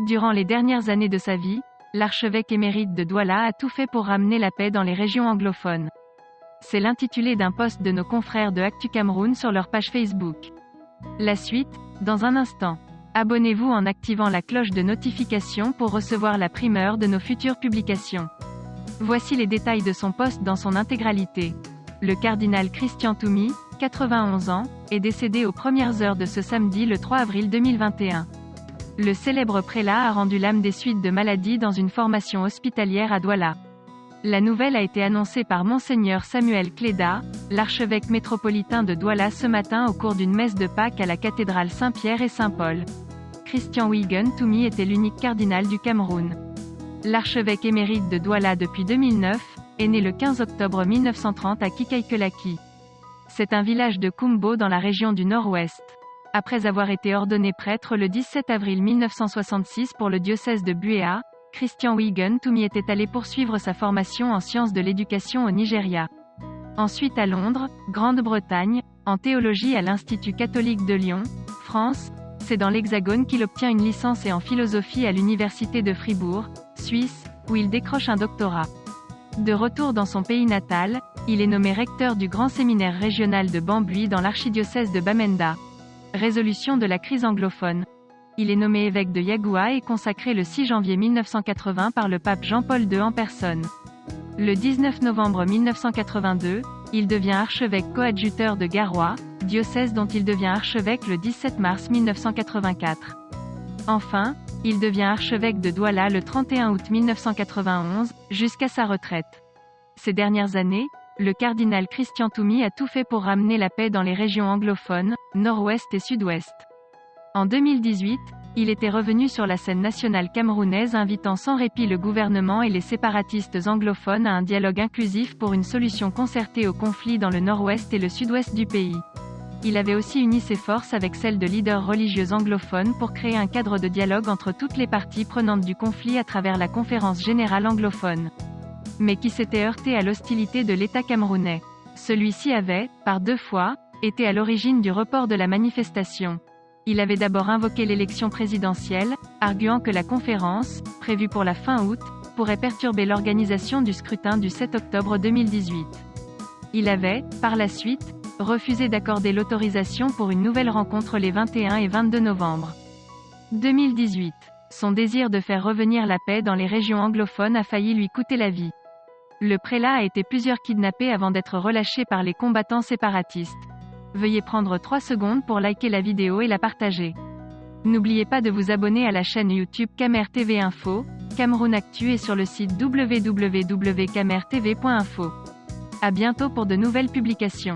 Durant les dernières années de sa vie, l'archevêque émérite de Douala a tout fait pour ramener la paix dans les régions anglophones. C'est l'intitulé d'un post de nos confrères de Actu Cameroun sur leur page Facebook. La suite, dans un instant. Abonnez-vous en activant la cloche de notification pour recevoir la primeur de nos futures publications. Voici les détails de son post dans son intégralité. Le cardinal Christian Toumi, 91 ans, est décédé aux premières heures de ce samedi le 3 avril 2021. Le célèbre prélat a rendu l'âme des suites de maladie dans une formation hospitalière à Douala. La nouvelle a été annoncée par Monseigneur Samuel Cléda, l'archevêque métropolitain de Douala ce matin au cours d'une messe de Pâques à la cathédrale Saint-Pierre et Saint-Paul. Christian Wigan Toumi était l'unique cardinal du Cameroun. L'archevêque émérite de Douala depuis 2009, est né le 15 octobre 1930 à Kikaikelaki. C'est un village de Kumbo dans la région du Nord-Ouest. Après avoir été ordonné prêtre le 17 avril 1966 pour le diocèse de Buea, Christian Wigan Toumi était allé poursuivre sa formation en sciences de l'éducation au Nigeria. Ensuite à Londres, Grande-Bretagne, en théologie à l'Institut catholique de Lyon, France. C'est dans l'Hexagone qu'il obtient une licence et en philosophie à l'université de Fribourg, Suisse, où il décroche un doctorat. De retour dans son pays natal, il est nommé recteur du grand séminaire régional de Bambui dans l'archidiocèse de Bamenda. Résolution de la crise anglophone. Il est nommé évêque de Yagoua et consacré le 6 janvier 1980 par le pape Jean-Paul II en personne. Le 19 novembre 1982, il devient archevêque coadjuteur de Garoua, diocèse dont il devient archevêque le 17 mars 1984. Enfin, il devient archevêque de Douala le 31 août 1991, jusqu'à sa retraite. Ces dernières années, le cardinal Christian Toumi a tout fait pour ramener la paix dans les régions anglophones, nord-ouest et sud-ouest. En 2018, il était revenu sur la scène nationale camerounaise invitant sans répit le gouvernement et les séparatistes anglophones à un dialogue inclusif pour une solution concertée au conflit dans le nord-ouest et le sud-ouest du pays. Il avait aussi uni ses forces avec celles de leaders religieux anglophones pour créer un cadre de dialogue entre toutes les parties prenantes du conflit à travers la conférence générale anglophone. Mais qui s'était heurté à l'hostilité de l'État camerounais. Celui-ci avait, par 2 fois, été à l'origine du report de la manifestation. Il avait d'abord invoqué l'élection présidentielle, arguant que la conférence, prévue pour la fin août, pourrait perturber l'organisation du scrutin du 7 octobre 2018. Il avait, par la suite, refusé d'accorder l'autorisation pour une nouvelle rencontre les 21 et 22 novembre 2018. Son désir de faire revenir la paix dans les régions anglophones a failli lui coûter la vie. Le prélat a été plusieurs kidnappé avant d'être relâché par les combattants séparatistes. Veuillez prendre 3 secondes pour liker la vidéo et la partager. N'oubliez pas de vous abonner à la chaîne YouTube Camer TV Info, Cameroun Actu et sur le site www.camertv.info. À bientôt pour de nouvelles publications.